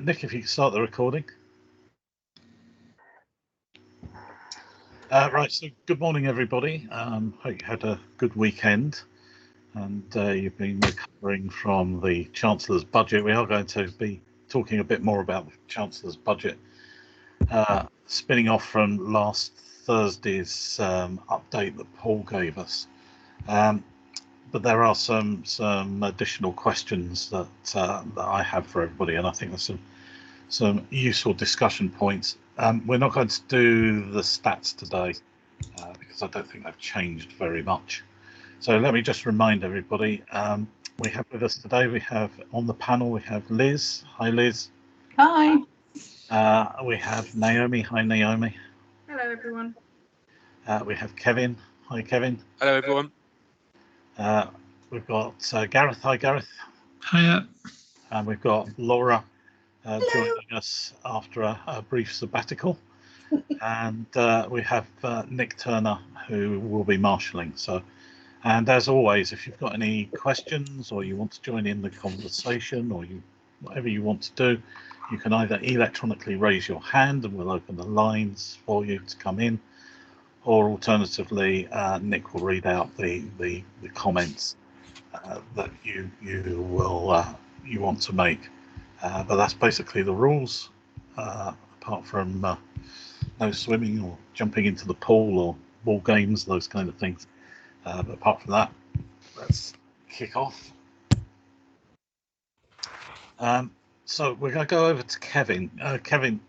Nick, if you could start the recording. Right, so good morning, everybody. Hope you had a good weekend and you've been recovering from the Chancellor's budget. We are going to be talking a bit more about the Chancellor's budget, spinning off from last Thursday's update that Paul gave us. But there are some additional questions that I have for everybody, and I think there's some useful discussion points. We're not going to do the stats today because I don't think they've changed very much. So let me just remind everybody, we have with us today, we have on the panel, we have Liz. Hi, Liz. Hi. We have Naomi. Hi, Naomi. Hello, everyone. We have Kevin. Hi, Kevin. Hello, everyone. We've got Gareth. Hi, Gareth. Hiya. And we've got Laura joining us after a brief sabbatical. And we have Nick Turner, who will be marshalling. And as always, if you've got any questions or you want to join in the conversation or whatever you want to do, you can either electronically raise your hand and we'll open the lines for you to come in, or alternatively, Nick will read out the comments that you want to make. But that's basically the rules, apart from no swimming or jumping into the pool or ball games, those kind of things. But apart from that, let's kick off. So we're going to go over to Kevin. Kevin,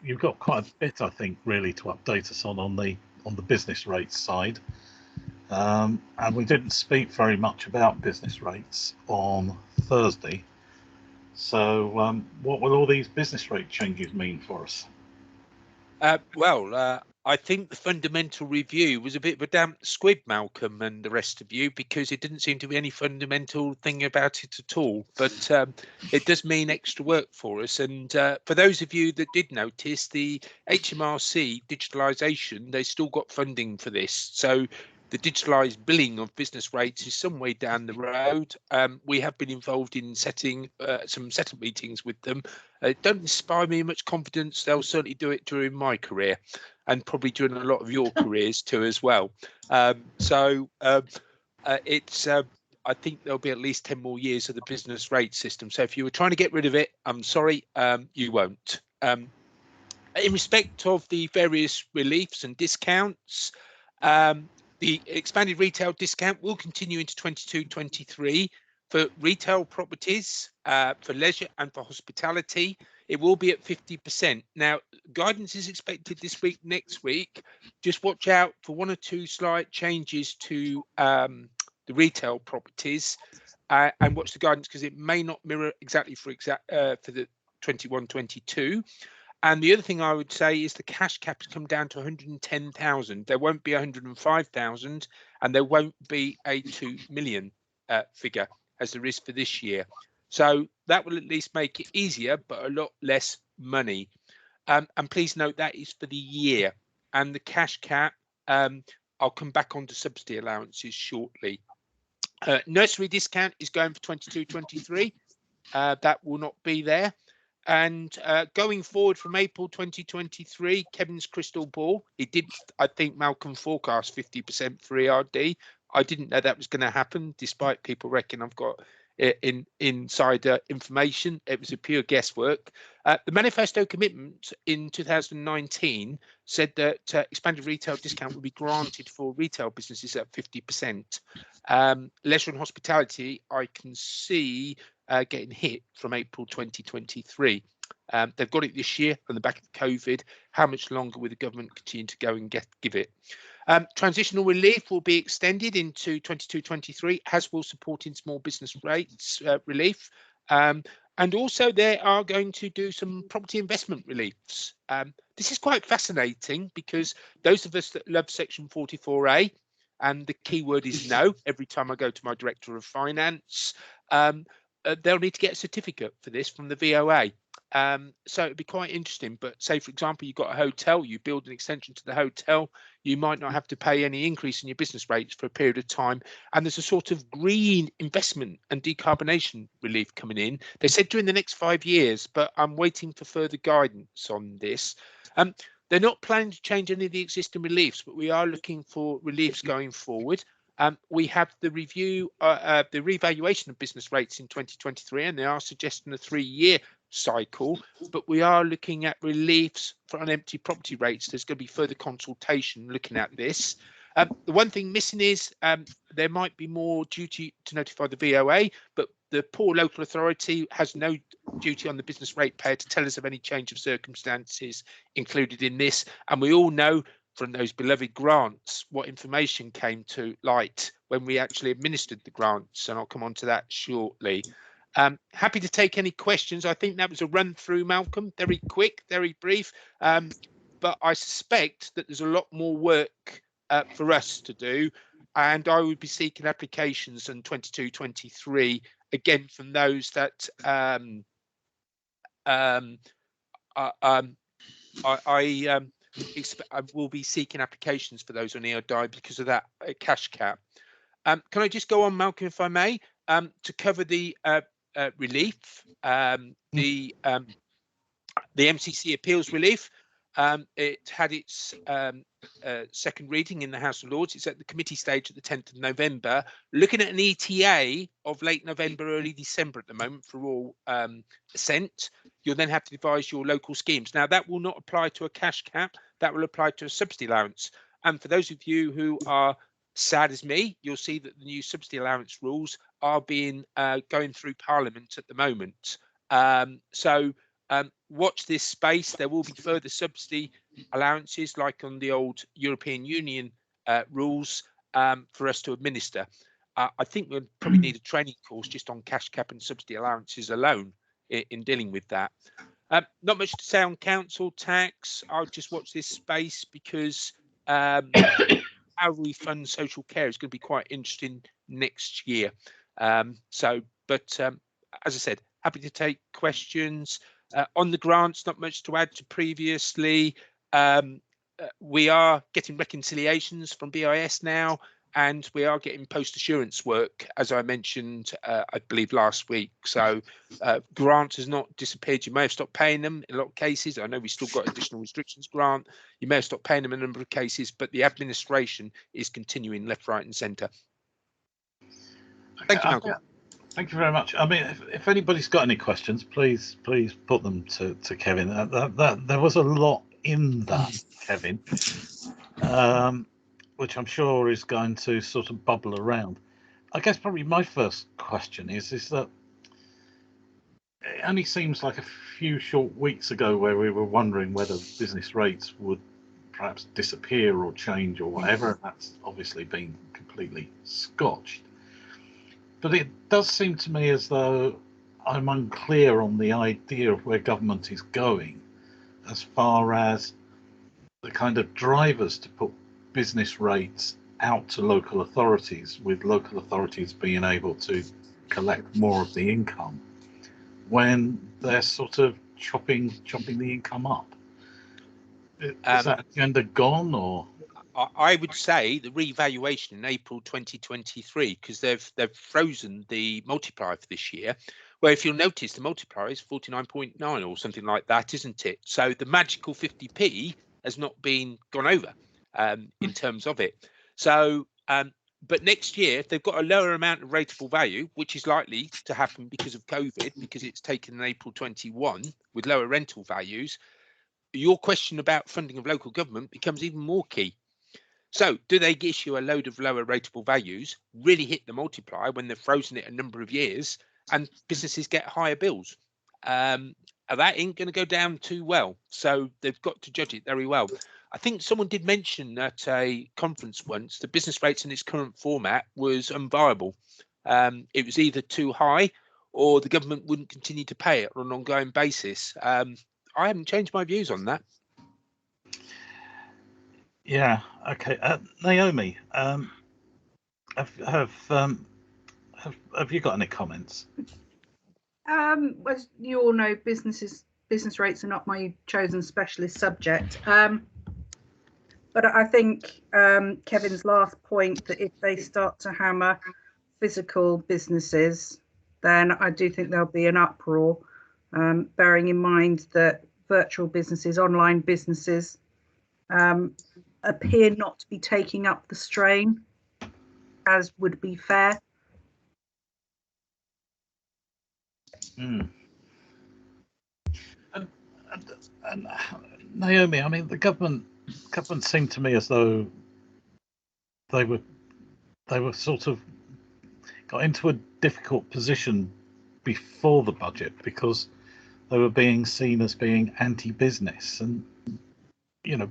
you've got quite a bit, I think, really to update us on the business rates side. And we didn't speak very much about business rates on Thursday. So what will all these business rate changes mean for us? I think the fundamental review was a bit of a damp squib, Malcolm and the rest of you, because it didn't seem to be any fundamental thing about it at all. But it does mean extra work for us. And for those of you that did notice, the HMRC digitalisation, they still got funding for this. So the digitalised billing of business rates is some way down the road. We have been involved in setting some setup meetings with them. It don't inspire me much confidence. They'll certainly do it during my career and probably during a lot of your careers too as well. I think there'll be at least 10 more years of the business rate system. So if you were trying to get rid of it, I'm sorry, you won't. In respect of the various reliefs and discounts, the expanded retail discount will continue into 22-23 for retail properties, for leisure and for hospitality. It will be at 50%. Now, guidance is expected this week, next week. Just watch out for one or two slight changes to the retail properties and watch the guidance because it may not mirror exactly for the 21-22. And the other thing I would say is the cash cap has come down to 110,000. There won't be 105,000 and there won't be a 2 million figure as there is for this year. So that will at least make it easier, but a lot less money. And please note that is for the year. And the cash cap, I'll come back on to subsidy allowances shortly. Nursery discount is going for 22-23. That will not be there. And going forward from April 2023, Kevin's crystal ball, he did, I think, Malcolm forecast 50% for ERD. I didn't know that was going to happen, despite people reckon I've got insider information. It was a pure guesswork. The manifesto commitment in 2019 said that expanded retail discount would be granted for retail businesses at 50%. Leisure and hospitality, I can see getting hit from April 2023. They've got it this year on the back of COVID. How much longer will the government continue to go and give it? Transitional relief will be extended into 22-23, as will supporting small business rates relief. And also they are going to do some property investment reliefs. This is quite fascinating because those of us that love Section 44A, and the key word is no, every time I go to my Director of Finance, they'll need to get a certificate for this from the VOA. So it'd be quite interesting. But say, for example, you've got a hotel, you build an extension to the hotel, you might not have to pay any increase in your business rates for a period of time. And there's a sort of green investment and decarbonation relief coming in. They said during the next 5 years, but I'm waiting for further guidance on this. They're not planning to change any of the existing reliefs, but we are looking for reliefs going forward. We have the review, the revaluation of business rates in 2023, and they are suggesting a 3-year cycle, but we are looking at reliefs for unempty property rates. There's going to be further consultation looking at this. The one thing missing is there might be more duty to notify the VOA, but the poor local authority has no duty on the business ratepayer to tell us of any change of circumstances included in this. And we all know from those beloved grants what information came to light when we actually administered the grants, and I'll come on to that shortly. Happy to take any questions. I think that was a run through, Malcolm, very quick, very brief, but I suspect that there's a lot more work for us to do, and I would be seeking applications in 22-23 again from those that I will be seeking applications for those on EODI because of that cash cap. Can I just go on, Malcolm, if I may, to cover the relief, the MCC appeals relief. It had its second reading in the House of Lords. It's at the committee stage at the 10th of November. Looking at an ETA of late November, early December at the moment for all assent. You'll then have to devise your local schemes. Now, that will not apply to a cash cap. That will apply to a subsidy allowance. And for those of you who are sad as me, you'll see that the new subsidy allowance rules are being going through Parliament at the moment. So watch this space. There will be further subsidy allowances like on the old European Union rules for us to administer. I think we'll probably need a training course just on cash cap and subsidy allowances alone in dealing with that. Not much to say on council tax. I'll just watch this space because how we fund social care is going to be quite interesting next year. But as I said, happy to take questions. On the grants, not much to add to previously. We are getting reconciliations from BIS now, and we are getting post-assurance work, as I mentioned, I believe last week. So grant has not disappeared. You may have stopped paying them in a lot of cases. I know we still got additional restrictions grant. You may have stopped paying them in a number of cases, but the administration is continuing left, right and centre. Thank you, Malcolm. Thank you very much. I mean, if anybody's got any questions, please put them to Kevin. There was a lot in that, Kevin, which I'm sure is going to sort of bubble around. I guess probably my first question is that it only seems like a few short weeks ago where we were wondering whether business rates would perhaps disappear or change or whatever. And that's obviously been completely scotched. But it does seem to me as though I'm unclear on the idea of where government is going as far as the kind of drivers to put business rates out to local authorities, with local authorities being able to collect more of the income when they're sort of chopping the income up. Is that agenda gone, or? I would say the revaluation in April 2023, because they've frozen the multiplier for this year, where if you'll notice the multiplier is 49.9 or something like that, isn't it? So the magical 50p has not been gone over in terms of it. So, but next year, if they've got a lower amount of rateable value, which is likely to happen because of COVID, because it's taken in April 21 with lower rental values, your question about funding of local government becomes even more key. So do they issue a load of lower rateable values, really hit the multiplier when they've frozen it a number of years, and businesses get higher bills? That ain't going to go down too well. So they've got to judge it very well. I think someone did mention at a conference once the business rates in its current format was unviable. It was either too high or the government wouldn't continue to pay it on an ongoing basis. I haven't changed my views on that. Yeah. Okay. Naomi, have you got any comments? As you all know, business rates are not my chosen specialist subject. But I think Kevin's last point, that if they start to hammer physical businesses, then I do think there'll be an uproar, bearing in mind that virtual businesses, online businesses, appear not to be taking up the strain as would be fair. Mm. And Naomi, I mean, the government seemed to me as though they were sort of got into a difficult position before the budget, because they were being seen as being anti-business, and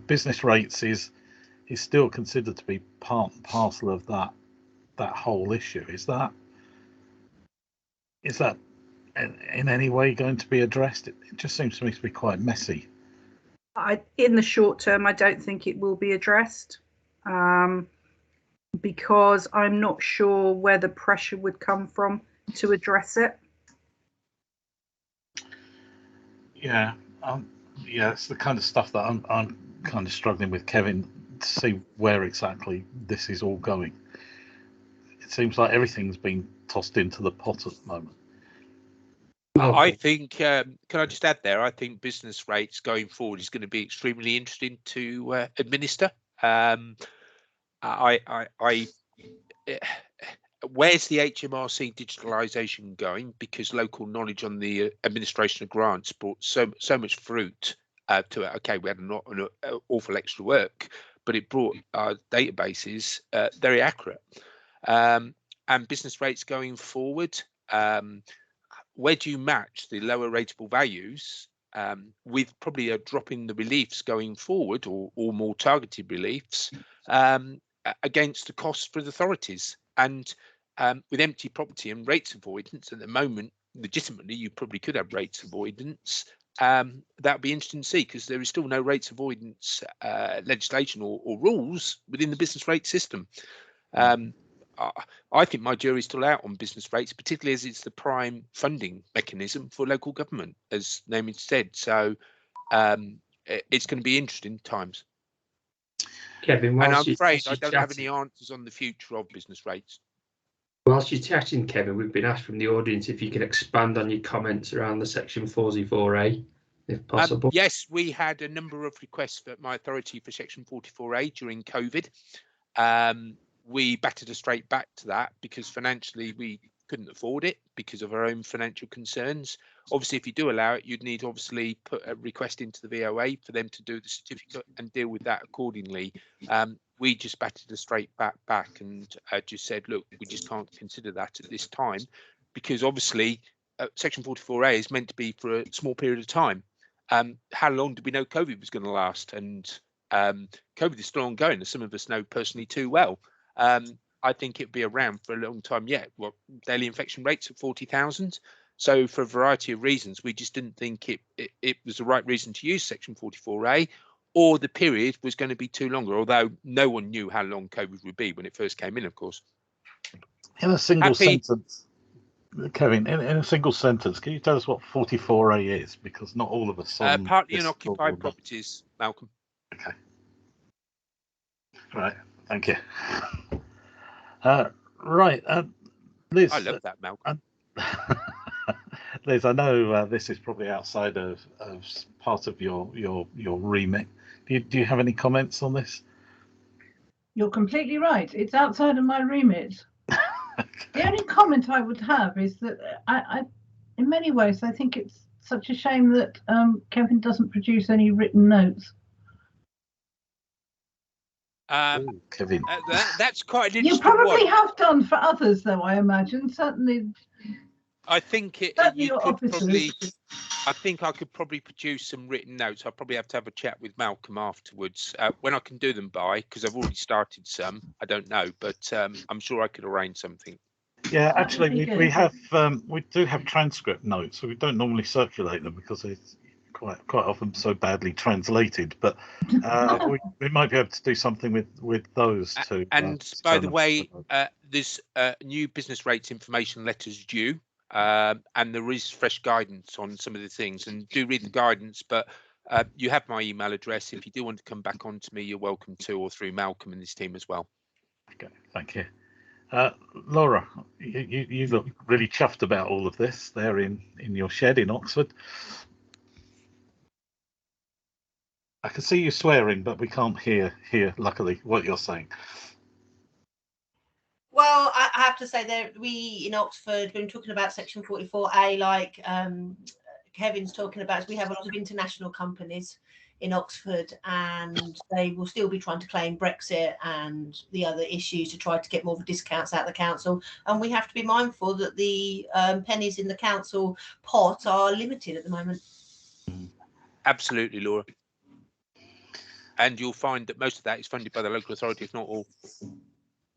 business rates is still considered to be part and parcel of that whole issue. Is that in any way going to be addressed? It just seems to me to be quite messy. In the short term, I don't think it will be addressed, because I'm not sure where the pressure would come from to address it. Yeah, it's the kind of stuff that I'm kind of struggling with, Kevin, to see where exactly this is all going. It seems like everything's been tossed into the pot at the moment. I think, can I just add there, I think business rates going forward is going to be extremely interesting to administer. Where's the HMRC digitalisation going? Because local knowledge on the administration of grants brought so much fruit to it. Okay, we had an awful extra work, but it brought our databases very accurate. And business rates going forward, where do you match the lower rateable values with probably a drop in the reliefs going forward, or more targeted reliefs, against the costs for the authorities? And with empty property and rates avoidance at the moment, legitimately, you probably could have rates avoidance. That'd be interesting to see, because there is still no rates avoidance legislation or rules within the business rate system. I think my jury's still out on business rates, particularly as it's the prime funding mechanism for local government, as Naomi said. So it's going to be interesting times. Kevin, and I'm afraid I don't have any answers on the future of business rates. Whilst you're chatting, Kevin, we've been asked from the audience if you could expand on your comments around the Section 44A, if possible. Yes, we had a number of requests for my authority for Section 44A during COVID. We batted a straight back to that because financially we couldn't afford it because of our own financial concerns. Obviously, if you do allow it, you'd need to obviously put a request into the VOA for them to do the certificate and deal with that accordingly. We just batted a straight back and just said, look, we just can't consider that at this time, because obviously Section 44A is meant to be for a small period of time. How long did we know COVID was going to last? And COVID is still ongoing, as some of us know personally too well. I think it'd be around for a long time yet. Well, daily infection rates at 40,000. So for a variety of reasons, we just didn't think it was the right reason to use Section 44A, or the period was going to be too longer, although no one knew how long COVID would be when it first came in, of course. In a single sentence, Kevin, in a single sentence, can you tell us what 44A is? Because not all of us partly unoccupied properties, Malcolm. Okay. Right. Thank you. Right, Liz. I love that, Malcolm. Liz, I know this is probably outside of part of your remit. Do you have any comments on this? You're completely right. It's outside of my remit. The only comment I would have is that I in many ways, I think it's such a shame that Kevin doesn't produce any written notes. Kevin, that's quite an interesting You probably one. have done for others, though, I imagine. Certainly. I think certainly your officers. I think I could probably produce some written notes. I'll probably have to have a chat with Malcolm afterwards. When I can do them by, because I've already started some, I don't know, but I'm sure I could arrange something. Yeah, actually, we do have transcript notes, so we don't normally circulate them because it's quite often so badly translated. But we might be able to do something with those too. And by the way, there's new business rates information letters due. and there is fresh guidance on some of the things. And do read the guidance, but you have my email address. If you do want to come back on to me, you're welcome to, or through Malcolm and his team as well. Okay, thank you. Laura, you look really chuffed about all of this there in your shed in Oxford. I can see you swearing, but we can't hear luckily what you're saying. Well, I have to say that we in Oxford, when talking about Section 44A, like Kevin's talking about, we have a lot of international companies in Oxford, and they will still be trying to claim Brexit and the other issues to try to get more of the discounts out of the council. And we have to be mindful that the pennies in the council pot are limited at the moment. Absolutely, Laura. And you'll find that most of that is funded by the local authority, if not all.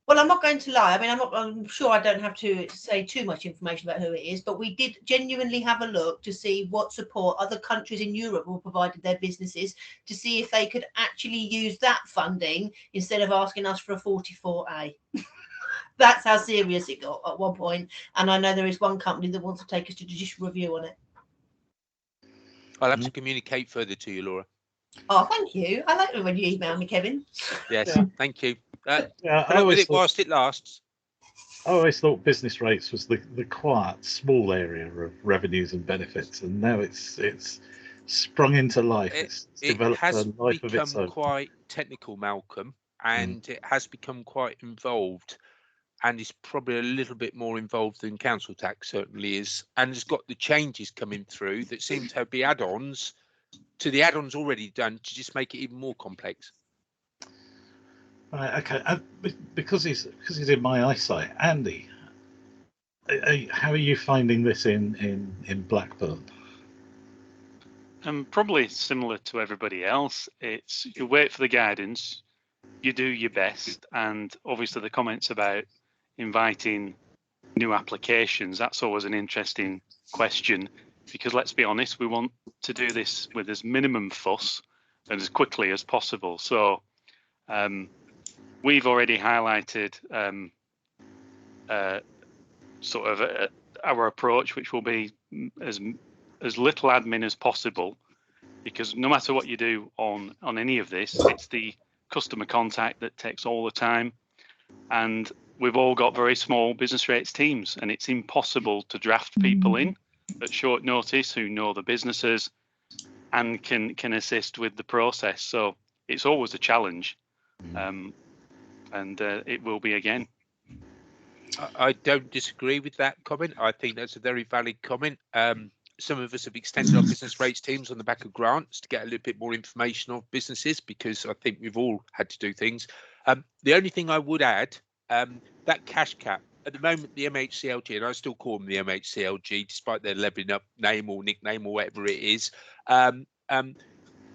Well, I'm not going to lie. I mean, I'm sure I don't have to say too much information about who it is, but we did genuinely have a look to see what support other countries in Europe will provide their businesses, to see if they could actually use that funding instead of asking us for a 44A. That's how serious it got at one point. And I know there is one company that wants to take us to judicial review on it. I'll have to communicate further to you, Laura. Oh, thank you. I like it when you email me, Kevin. Yes, Yeah. thank you. Yeah, Put up with it whilst it lasts. I always thought business rates was the quiet, small area of revenues and benefits, and now it's sprung into life. It's developed has a life of its become own. quite technical, Malcolm, and it has become quite involved, and it's probably a little bit more involved than council tax certainly is, and it's got the changes coming through that seem to be add-ons to the add-ons already done to just make it even more complex. Right, okay. Because he's in my eyesight, Andy, how are you finding this in Blackburn? Probably similar to everybody else. It's you wait for the guidance, you do your best, and obviously the comments about inviting new applications, that's always an interesting question, because let's be honest, we want to do this with as minimum fuss and as quickly as possible. So we've already highlighted our approach, which will be as little admin as possible, because no matter what you do on any of this, it's the customer contact that takes all the time, and we've all got very small business rates teams, and it's impossible to draft people in at short notice who know the businesses and can assist with the process. So it's always a challenge, and it will be again. I don't disagree with that comment. I think that's a very valid comment. Some of us have extended our business rates teams on the back of grants to get a little bit more information of businesses, because I think we've all had to do things. The only thing I would add, that cash cap, at the moment, the MHCLG, and I still call them the MHCLG, despite their levelling up name or nickname or whatever it is, they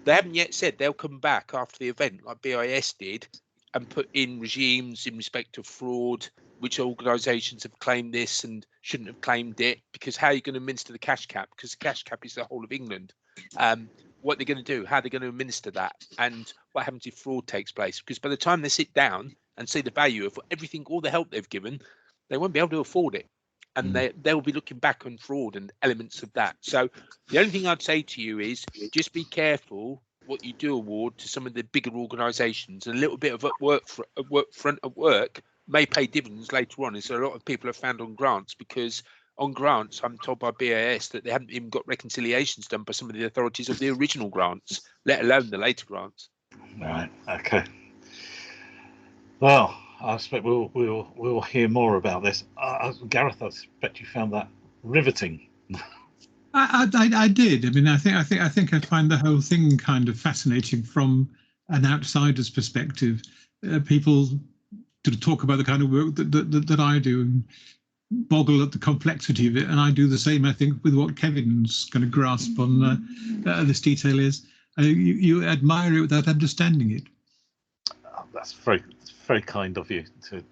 haven't yet said they'll come back after the event like BIS did and put in regimes in respect of fraud, which organisations have claimed this and shouldn't have claimed it, because how are you going to administer the cash cap? Because the cash cap is the whole of England. What they're going to do, how they're going to administer that, and what happens if fraud takes place. Because by the time they sit down and see the value of everything, all the help they've given, they won't be able to afford it. And they'll be looking back on fraud and elements of that. So the only thing I'd say to you is just be careful what you do award to some of the bigger organisations. And a little bit of work may pay dividends later on, as a lot of people have found on grants, because on grants, I'm told by BAS that they haven't even got reconciliations done by some of the authorities of the original grants, let alone the later grants. Right. Okay. Well, I expect we'll hear more about this. Gareth, I expect you found that riveting. I did. I mean, I think I find the whole thing kind of fascinating from an outsider's perspective. People to talk about the kind of work that I do and boggle at the complexity of it, and I do the same. I think with what Kevin's kind of grasp on this detail is. You admire it without understanding it. Oh, that's very kind of you to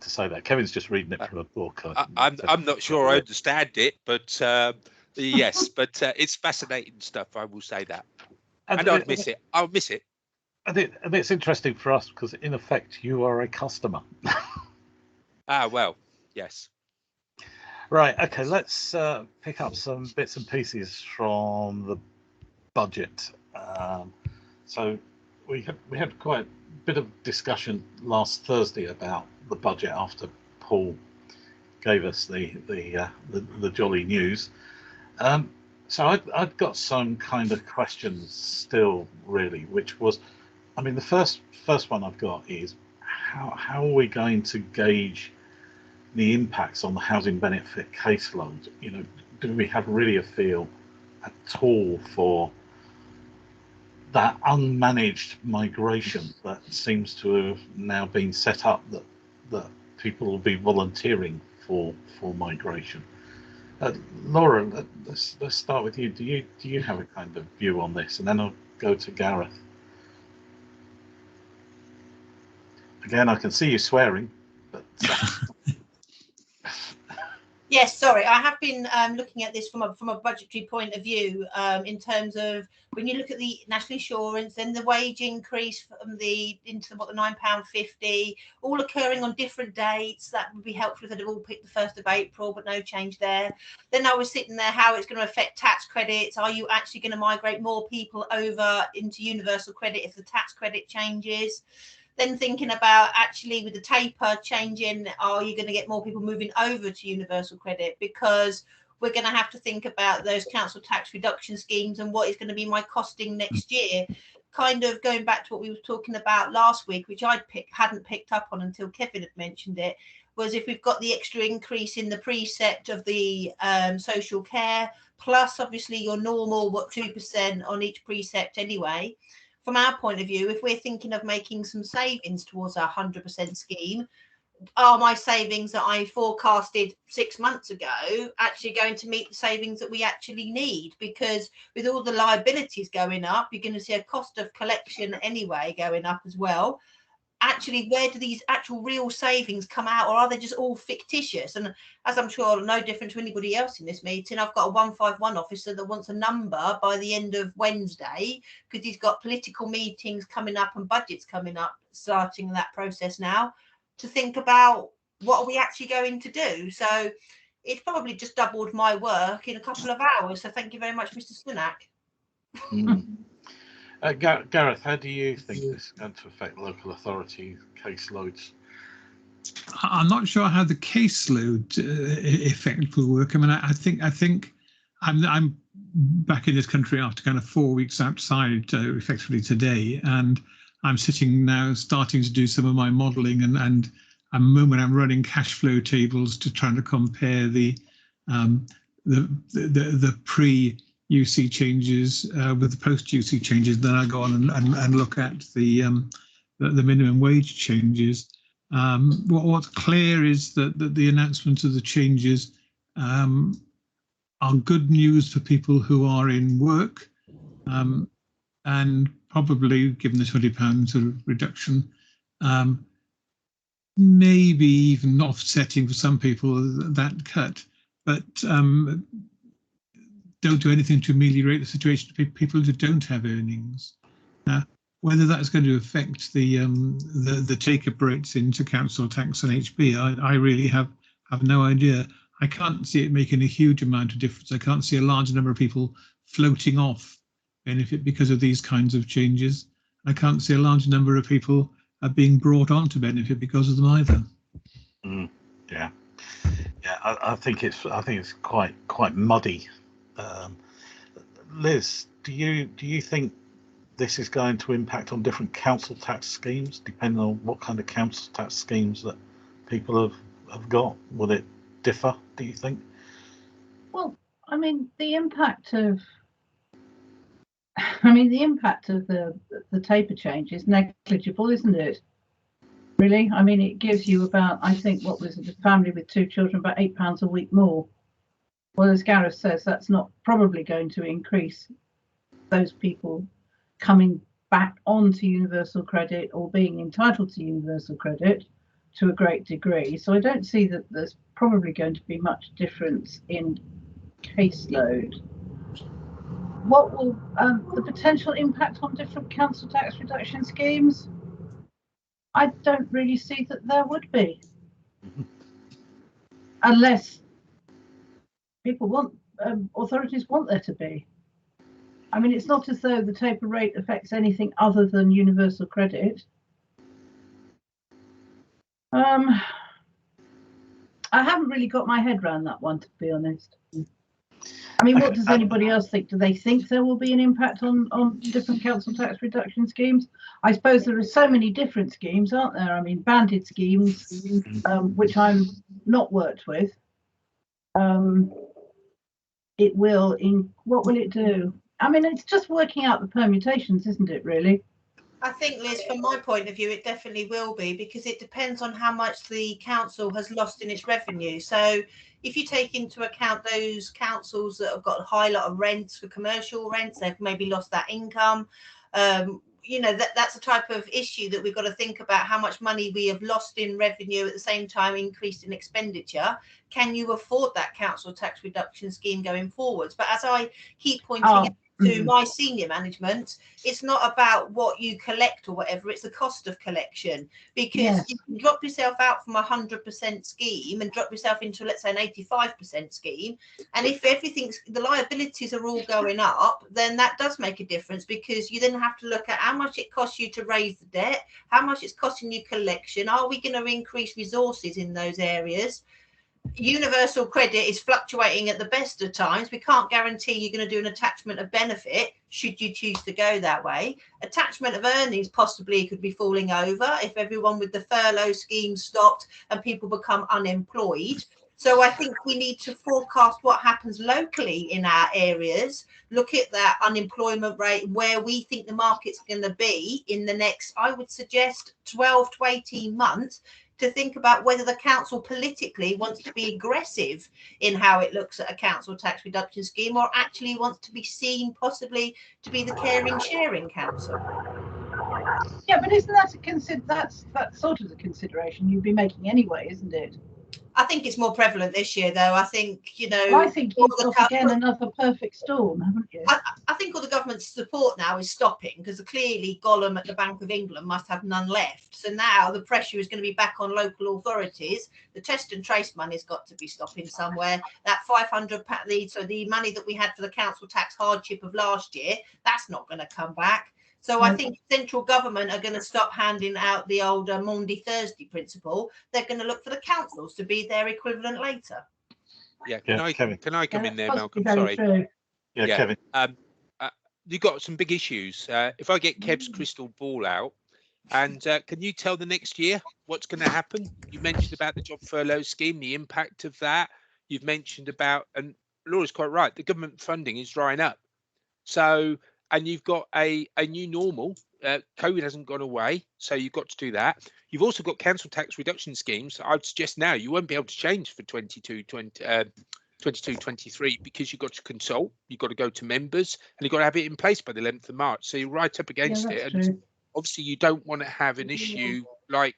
say that. Kevin's just reading it from a book. I'm not sure I understand it, but yes, but it's fascinating stuff. I will say that, and I'd miss it. I'll miss it. And it's interesting for us because, in effect, you are a customer. Well, yes. Right. Okay. Let's pick up some bits and pieces from the budget. So we had quite a bit of discussion last Thursday about the budget after Paul gave us the jolly news. So I'd got some kind of questions still, really, which was, I mean, the first one I've got is how are we going to gauge the impacts on the housing benefit caseload? You know, do we have really a feel at all for that unmanaged migration that seems to have now been set up, that people will be volunteering for migration? Laura, let's start with you. Do you have a kind of view on this, and then I'll go to Gareth. Again, I can see you swearing, but yes, sorry, I have been looking at this from a budgetary point of view, in terms of when you look at the national insurance, then the wage increase from into what, the £9.50, all occurring on different dates. That would be helpful if they'd have all picked the 1st of April, but no change there. Then I was sitting there, how it's going to affect tax credits. Are you actually going to migrate more people over into universal credit if the tax credit changes? Then thinking about, actually, with the taper changing, are you going to get more people moving over to universal credit? Because we're going to have to think about those council tax reduction schemes and what is going to be my costing next year. Kind of going back to what we were talking about last week, which I hadn't picked up on until Kevin had mentioned it, was if we've got the extra increase in the precept of the social care, plus obviously your normal, 2% on each precept anyway. From our point of view, if we're thinking of making some savings towards our 100% scheme, are my savings that I forecasted 6 months ago actually going to meet the savings that we actually need? Because with all the liabilities going up, you're going to see a cost of collection anyway going up as well. Actually, where do these actual real savings come out, or are they just all fictitious? And as I'm sure no different to anybody else in this meeting, I've got a 151 officer that wants a number by the end of Wednesday, because he's got political meetings coming up and budgets coming up, starting that process now, to think about what are we actually going to do. So it's probably just doubled my work in a couple of hours. So thank you very much, Mr. Sunak. Gareth, how do you think this is going to affect local authority caseloads? I'm not sure how the caseload effect will work. I mean, I think I'm back in this country after kind of 4 weeks outside, effectively today, and I'm sitting now starting to do some of my modelling, and when I'm running cash flow tables to try to compare the pre-UC changes with the post-UC changes. Then I go on and look at the minimum wage changes. What's clear is that the announcement of the changes are good news for people who are in work, and probably, given the £20 sort of reduction, maybe even offsetting for some people that cut, but don't do anything to ameliorate the situation of people who don't have earnings. Whether that's going to affect the take-up rates into council tax and HB, I really have no idea. I can't see it making a huge amount of difference. I can't see a large number of people floating off benefit because of these kinds of changes. I can't see a large number of people being brought on to benefit because of them either. Yeah, I think it's quite muddy. Liz, do you think this is going to impact on different council tax schemes, depending on what kind of council tax schemes that people have got? Will it differ, do you think? Well, I mean, the impact of the taper change is negligible, isn't it? Really? I mean, it gives you about, I think, what was it, a family with 2 children, about £8 a week more. Well, as Gareth says, that's not probably going to increase those people coming back onto universal credit or being entitled to universal credit to a great degree. So I don't see that there's probably going to be much difference in caseload. What will the potential impact on different council tax reduction schemes? I don't really see that there would be, unless people want, authorities want there to be. I mean, it's not as though the taper rate affects anything other than universal credit. I haven't really got my head around that one, to be honest. I mean, what does anybody else think? Do they think there will be an impact on different council tax reduction schemes? I suppose there are so many different schemes, aren't there? I mean, banded schemes, which I'm not worked with. It will, what will it do? I mean, it's just working out the permutations, isn't it, really? I think, Liz, from my point of view, it definitely will be, because it depends on how much the council has lost in its revenue. So if you take into account those councils that have got a high lot of rents for commercial rents, they've maybe lost that income. You know, that's a type of issue that we've got to think about, how much money we have lost in revenue at the same time increased in expenditure. Can you afford that council tax reduction scheme going forwards? But as I keep pointing out to my senior management, it's not about what you collect or whatever, it's the cost of collection, because you can drop yourself out from 100% scheme and drop yourself into, let's say, an 85% scheme, and if everything's, the liabilities are all going up, then that does make a difference, because you then have to look at how much it costs you to raise the debt, how much it's costing you collection, are we going to increase resources in those areas? Universal credit is fluctuating at the best of times. We can't guarantee you're going to do an attachment of benefit should you choose to go that way. Attachment of earnings possibly could be falling over if everyone with the furlough scheme stopped and people become unemployed. So I think we need to forecast what happens locally in our areas, look at that unemployment rate, where we think the market's going to be in the next, I would suggest, 12 to 18 months, to think about whether the council politically wants to be aggressive in how it looks at a council tax reduction scheme, or actually wants to be seen possibly to be the caring, sharing council. Yeah, but isn't that that's sort of the consideration you'd be making anyway, isn't it? I think it's more prevalent this year, though. I think, you know, well, I think you've got again another perfect storm, haven't you? I think all the government's support now is stopping, because clearly Gollum at the Bank of England must have none left. So now the pressure is going to be back on local authorities. The test and trace money's got to be stopping somewhere. That £500, so the money that we had for the council tax hardship of last year, that's not going to come back. So I think central government are going to stop handing out the old Maundy Thursday principle. They're going to look for the councils to be their equivalent later. Yeah, can I come in there, Malcolm? Sorry. True. Yeah, Kevin. You've got some big issues. If I get Kev's crystal ball out, and can you tell the next year what's going to happen? You mentioned about the job furlough scheme, the impact of that. You've mentioned about, and Laura's quite right, the government funding is drying up. So, and you've got a new normal. COVID hasn't gone away, so you've got to do that. You've also got council tax reduction schemes. I'd suggest now you won't be able to change for 22-23 because you've got to consult, you've got to go to members, and you've got to have it in place by the 11th of March. So you're right up against it. And obviously you don't want to have an issue like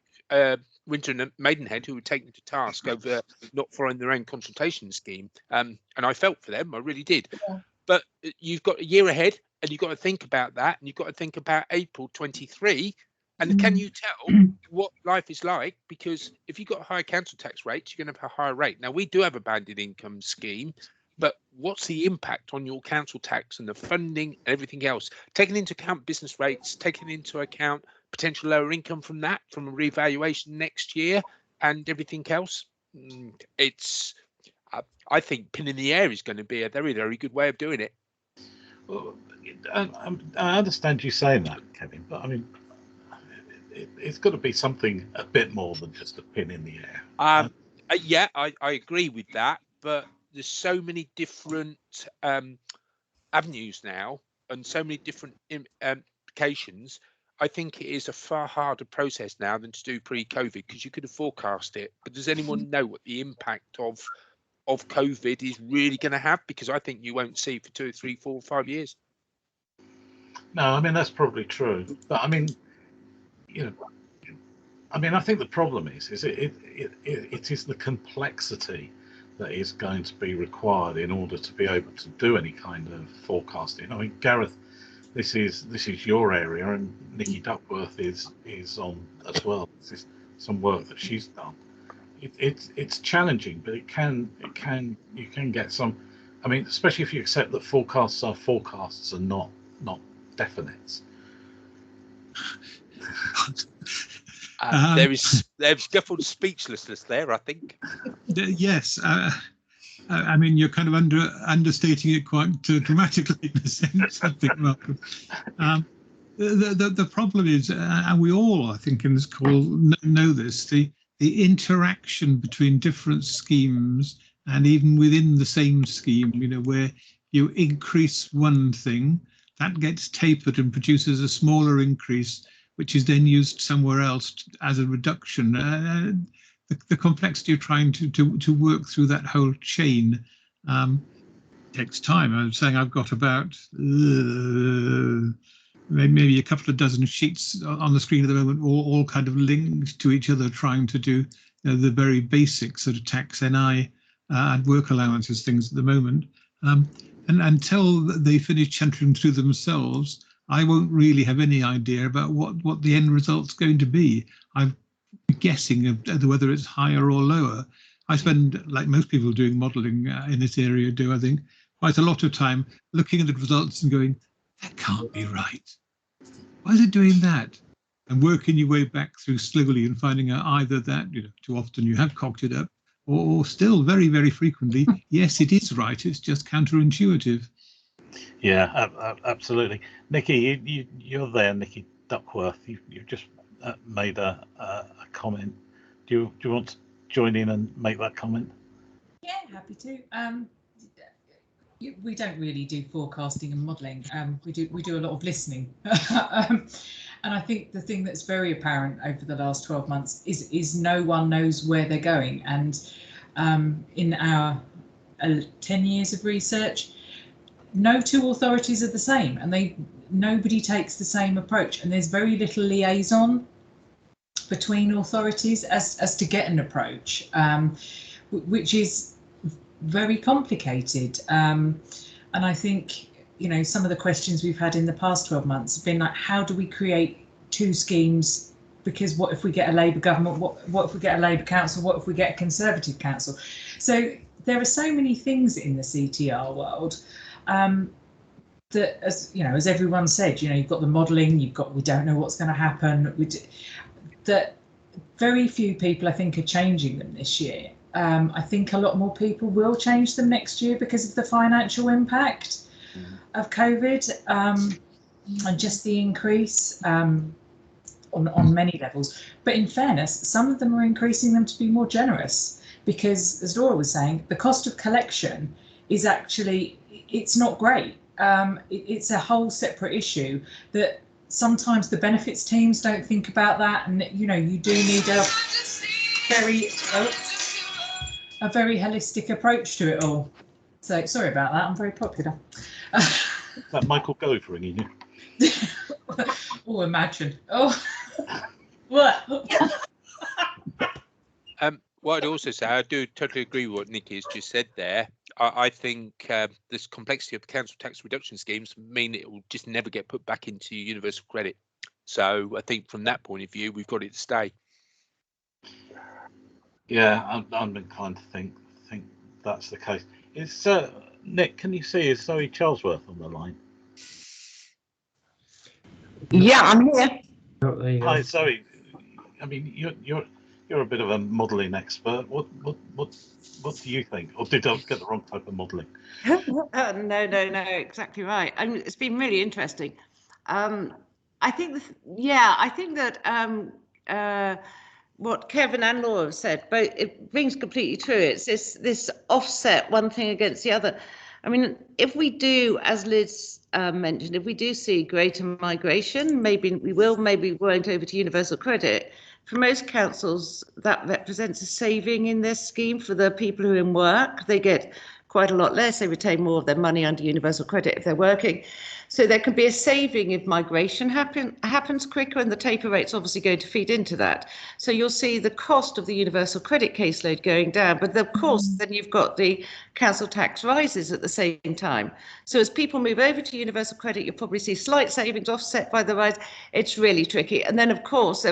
Winter and Maidenhead, who were taken to task over not following their own consultation scheme. And I felt for them, I really did. Yeah. But you've got a year ahead, and you've got to think about that, and you've got to think about April 23. And can you tell what life is like? Because if you've got higher council tax rates, you're going to have a higher rate. Now, we do have a banded income scheme, but what's the impact on your council tax and the funding and everything else? Taking into account business rates, taking into account potential lower income from that, from a revaluation next year and everything else. It's, I think, pin in the air is going to be a very, very good way of doing it. Well, I understand you saying that, Kevin, but I mean, it's got to be something a bit more than just a pin in the air. Yeah, I agree with that, but there's so many different avenues now and so many different implications. I think it is a far harder process now than to do pre-COVID, because you could have forecast it. But does anyone know what the impact of COVID is really going to have? Because I think you won't see for 2 or 3, 4, 5 years. No, I mean, that's probably true. But I mean, you know, I mean, I think the problem is it is the complexity that is going to be required in order to be able to do any kind of forecasting. I mean, Gareth, this is your area, and Nikki Duckworth is on as well. This is some work that she's done. it's challenging, but you can get some. I mean, especially if you accept that forecasts are forecasts and not definites. There's scuffled speechlessness there, I think. Yes. I mean, you're kind of understating it quite dramatically in a sense, I think, Malcolm. The problem is, and we all, I think, in this call know this, the interaction between different schemes and even within the same scheme, you know, where you increase one thing, that gets tapered and produces a smaller increase, which is then used somewhere else as a reduction. The complexity of trying to work through that whole chain takes time. I'm saying I've got about maybe a couple of dozen sheets on the screen at the moment, all kind of linked to each other, trying to do the very basic sort of tax NI and work allowances things at the moment. And until they finish chuntering through themselves, I won't really have any idea about what the end result's going to be. I'm guessing of whether it's higher or lower. I spend, like most people doing modelling in this area do, I think, quite a lot of time looking at the results and going, that can't be right. Why is it doing that? And working your way back through slowly and finding out either that, you know, too often you have cocked it up, or still very, very frequently, yes, it is right. It's just counterintuitive. Yeah, absolutely. Nikki, you're there, Nikki Duckworth. You've just made a comment. Do you want to join in and make that comment? Yeah, happy to. We don't really do forecasting and modelling. We do a lot of listening, and I think the thing that's very apparent over the last 12 months is no one knows where they're going. And in our 10 years of research, no two authorities are the same, and nobody takes the same approach. And there's very little liaison between authorities as to get an approach, which is very complicated. And I think, you know, some of the questions we've had in the past 12 months have been like, how do we create two schemes? Because what if we get a Labour government? What if we get a Labour council? What if we get a Conservative council? So there are so many things in the CTR world that, as you know, as everyone said, you know, you've got the modelling, we don't know what's going to happen. That very few people, I think, are changing them this year. I think a lot more people will change them next year because of the financial impact of COVID and just the increase on many levels. But in fairness, some of them are increasing them to be more generous because, as Laura was saying, the cost of collection is actually, it's not great. It's a whole separate issue that sometimes the benefits teams don't think about that. And, you know, you do need a very holistic approach to it all. So sorry about that. I'm very popular. Is that Michael Gove ringing you? Oh, imagine. Oh, what? What I'd also say, I do totally agree with what Nikki has just said there. I think this complexity of the council tax reduction schemes mean it will just never get put back into universal credit. So I think from that point of view, we've got it to stay. Yeah, I'm inclined to think that's the case. Is Nick? Can you see is Zoe Charlesworth on the line? Yeah, I'm here. Oh, there you go. Hi, Zoe. I mean, you're a bit of a modelling expert. What do you think? Or did I get the wrong type of modelling? No, exactly right. I mean, it's been really interesting. I think that what Kevin and Laura have said, but it rings completely true. It's this offset one thing against the other. I mean, if we do, as Liz mentioned, if we do see greater migration, maybe we will, maybe we won't over to universal credit. For most councils, that represents a saving in their scheme for the people who are in work. They get quite a lot less. They retain more of their money under universal credit if they're working. So there can be a saving if migration happens quicker, and the taper rate's obviously going to feed into that. So you'll see the cost of the universal credit caseload going down, but of course then you've got the council tax rises at the same time. So as people move over to universal credit, you'll probably see slight savings offset by the rise. It's really tricky. And then of course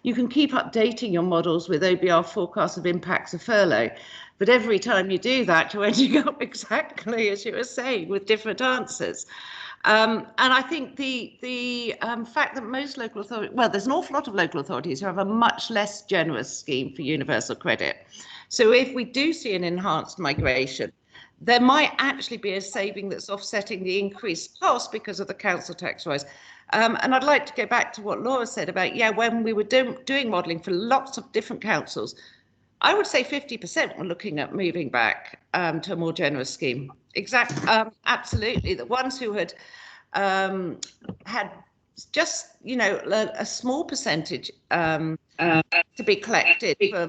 you can keep updating your models with OBR forecasts of impacts of furlough. But every time you do that, you're ending up exactly as you were saying, with different answers. And I think the fact that most local authorities, well, there's an awful lot of local authorities who have a much less generous scheme for universal credit. So if we do see an enhanced migration, there might actually be a saving that's offsetting the increased cost because of the council tax rise. And I'd like to go back to what Laura said about, when we were doing modelling for lots of different councils, I would say 50% were looking at moving back to a more generous scheme. Absolutely. The ones who had had just, a small percentage to be collected from,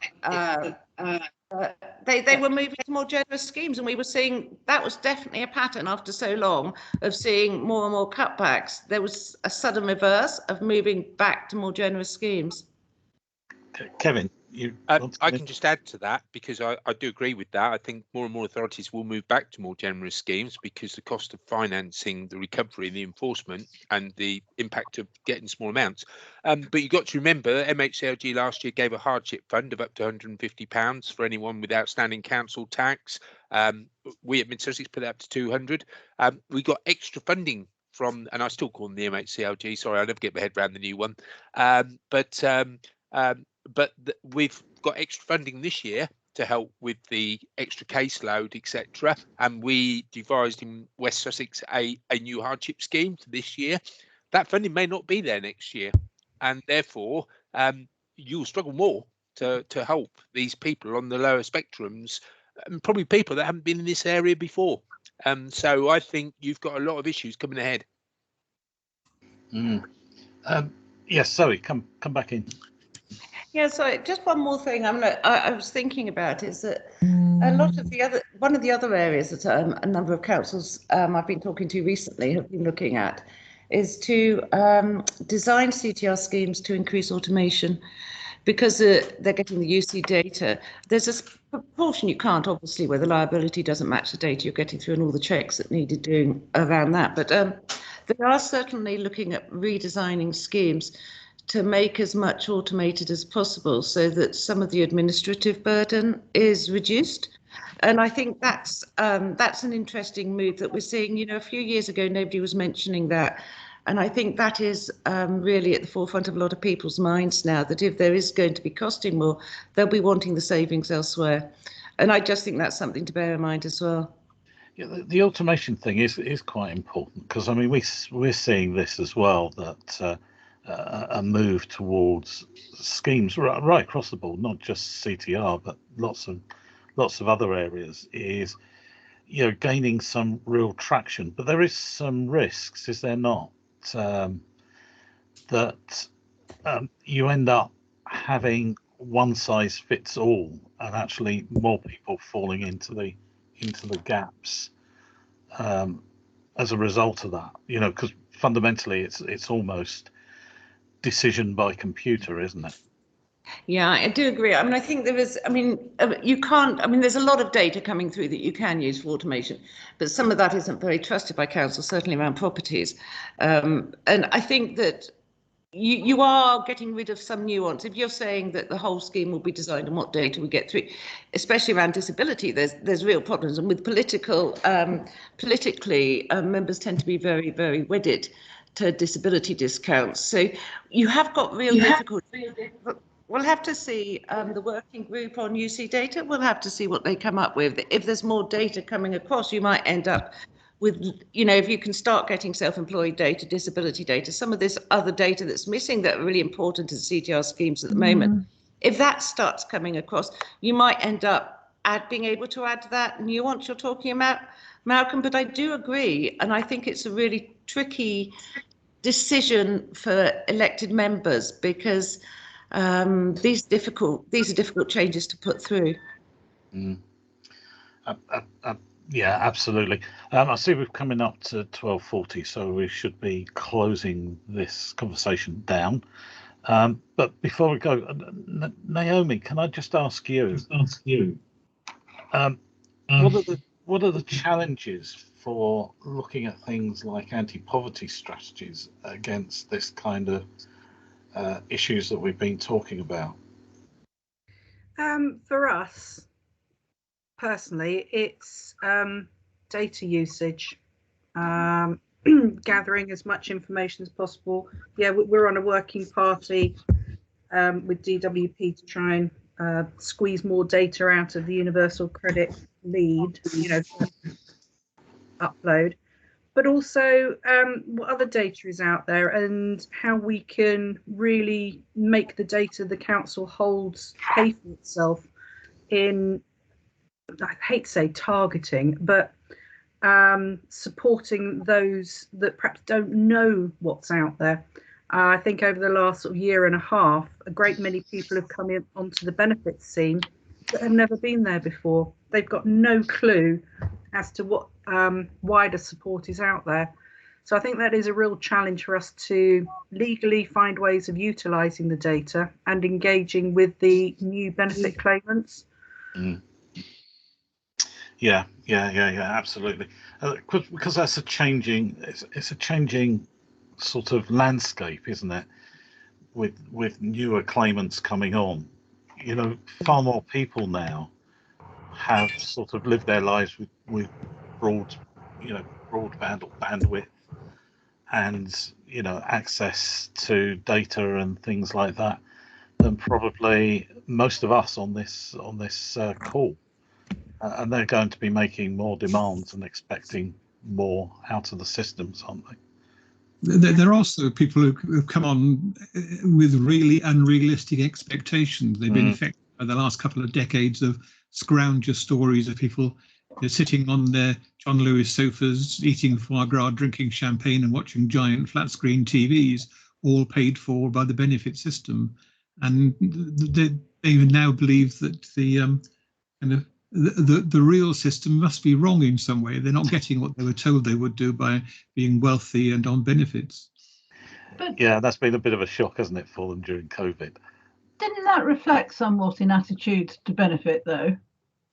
they were moving to more generous schemes, and we were seeing that was definitely a pattern after so long of seeing more and more cutbacks. There was a sudden reverse of moving back to more generous schemes. Kevin, I can just add to that, because I do agree with that. I think more and more authorities will move back to more generous schemes because the cost of financing the recovery and the enforcement and the impact of getting small amounts. But you've got to remember, MHCLG last year gave a hardship fund of up to £150 for anyone with outstanding council tax. We at Mid-Sussex put it up to 200. We got extra funding from, and I still call them the MHCLG, sorry, I never get my head around the new one. But we've got extra funding this year to help with the extra caseload, etc. And we devised in West Sussex a new hardship scheme for this year. That funding may not be there next year, and therefore you'll struggle more to help these people on the lower spectrums, and probably people that haven't been in this area before. So I think you've got a lot of issues coming ahead. Yes, Zoe, come back in. Yeah, so just one more thing I was thinking about is that one of the other areas that a number of councils I've been talking to recently have been looking at is to design CTR schemes to increase automation, because they're getting the UC data. There's a proportion you can't, obviously, where the liability doesn't match the data you're getting through and all the checks that needed doing around that. But they are certainly looking at redesigning schemes to make as much automated as possible so that some of the administrative burden is reduced. And I think that's an interesting move that we're seeing. A few years ago, nobody was mentioning that. And I think that is really at the forefront of a lot of people's minds now, that if there is going to be costing more, they'll be wanting the savings elsewhere. And I just think that's something to bear in mind as well. Yeah, the automation thing is quite important, because I mean we're seeing this as well, that a move towards schemes right across the board, not just CTR, but lots of other areas, is gaining some real traction. But there is some risks, is there not? That you end up having one size fits all, and actually more people falling into the gaps as a result of that. Because fundamentally it's almost decision by computer, isn't it? Yeah, I do agree. I mean, I think there is, you can't, there's a lot of data coming through that you can use for automation, but some of that isn't very trusted by council, certainly around properties. And I think that you are getting rid of some nuance. If you're saying that the whole scheme will be designed on what data we get through, especially around disability, there's real problems. And with politically, members tend to be very, very wedded to disability discounts. So you have got real difficulty. We'll have to see the working group on UC data. We'll have to see what they come up with. If there's more data coming across, you might end up with, if you can start getting self-employed data, disability data, some of this other data that's missing that are really important to the CTR schemes at the moment. If that starts coming across, you might end up being able to add that nuance you're talking about, Malcolm. But I do agree, and I think it's a really tricky decision for elected members, because these are difficult changes to put through. Yeah, absolutely. I see we're coming up to 12:40, so we should be closing this conversation down. But before we go, Naomi, can I just ask you? What are the challenges for looking at things like anti-poverty strategies against this kind of issues that we've been talking about? For us personally, it's data usage, gathering as much information as possible. Yeah, we're on a working party with DWP to try and squeeze more data out of the universal credit lead, upload, but also what other data is out there and how we can really make the data the council holds pay for itself in, I hate to say targeting, but supporting those that perhaps don't know what's out there. I think over the last sort of year and a half, a great many people have come in onto the benefits scene that have never been there before. They've got no clue as to what wider support is out there. So I think that is a real challenge for us to legally find ways of utilising the data and engaging with the new benefit claimants. Mm. Yeah, absolutely. Because that's it's a changing sort of landscape, isn't it? With newer claimants coming on, far more people now have sort of lived their lives with broadband or bandwidth and access to data and things like that than probably most of us on this call. And they're going to be making more demands and expecting more out of the systems, aren't they? There are also people who've come on with really unrealistic expectations. They've been affected by the last couple of decades of scrounger stories of people sitting on their John Lewis sofas, eating foie gras, drinking champagne and watching giant flat screen TVs, all paid for by the benefit system. And they now believe that the real system must be wrong in some way. They're not getting what they were told they would do by being wealthy and on benefits. But yeah, that's been a bit of a shock, hasn't it, for them during COVID? didn't that reflect somewhat in attitudes to benefit, though,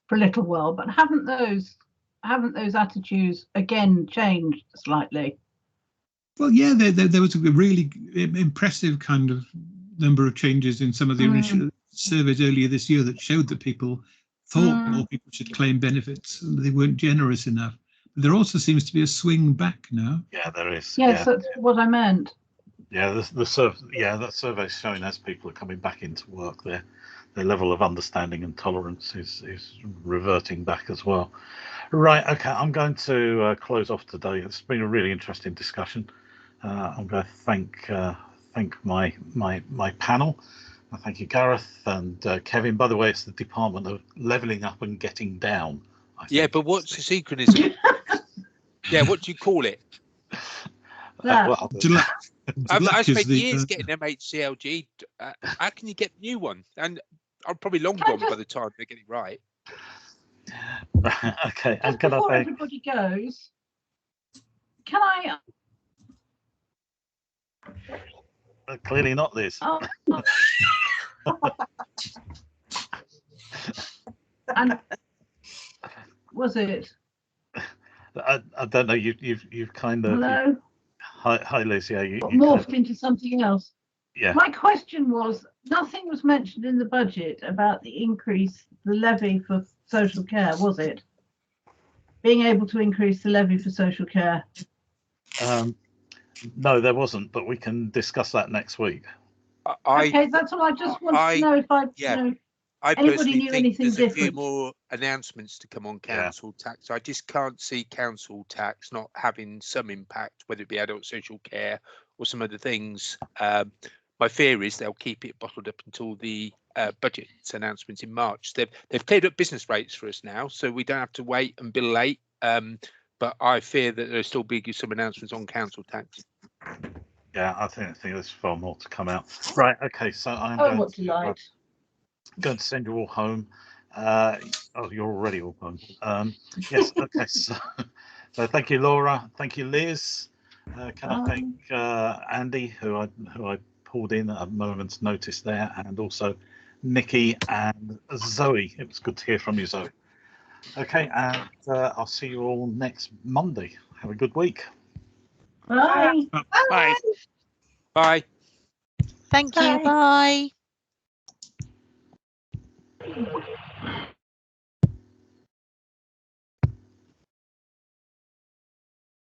for a little while? But haven't those attitudes again changed slightly? Well, yeah, there was a really impressive kind of number of changes in some of the original surveys earlier this year that showed that people thought more people should claim benefits and they weren't generous enough. But there also seems to be a swing back now. Yeah, there is. Yes, that's what I meant. Yeah, that survey's showing as people are coming back into work, their level of understanding and tolerance is reverting back as well. Right, okay, I'm going to close off today. It's been a really interesting discussion. I'm going to thank my panel. Thank you, Gareth and Kevin. By the way, it's the Department of Levelling Up and Getting Down. Yeah, but what's the synchronism? Yeah, what do you call it? Well, I spent years getting MHCLG. How can you get a new one? And I'm probably long gone by the time they get it right. Okay, and before everybody goes, can I? Clearly not, Liz. And was it? I don't know. You've kind of. Hello. Hi, Liz. Yeah, you morphed into something else. Yeah. My question was: nothing was mentioned in the budget about the levy for social care, was it? Being able to increase the levy for social care. No, there wasn't, but we can discuss that next week. Okay, that's all. I just wanted to know if I anybody knew think anything there's different. A few more announcements to come on council tax. I just can't see council tax not having some impact, whether it be adult social care or some other things. My fear is they'll keep it bottled up until the budget announcements in March. They've cleared up business rates for us now, so we don't have to wait and bill late. But I fear that there'll still be some announcements on council tax. Yeah, I think there's far more to come out. Right, okay, so I'm going to send you all home. Oh, you're already welcome. Yes. Okay. So thank you, Laura. Thank you, Liz. Can I thank Andy, who I pulled in at a moment's notice there, and also Nikki and Zoe. It was good to hear from you, Zoe. Okay, and I'll see you all next Monday. Have a good week. Bye. Bye. Bye. Thank you. Bye.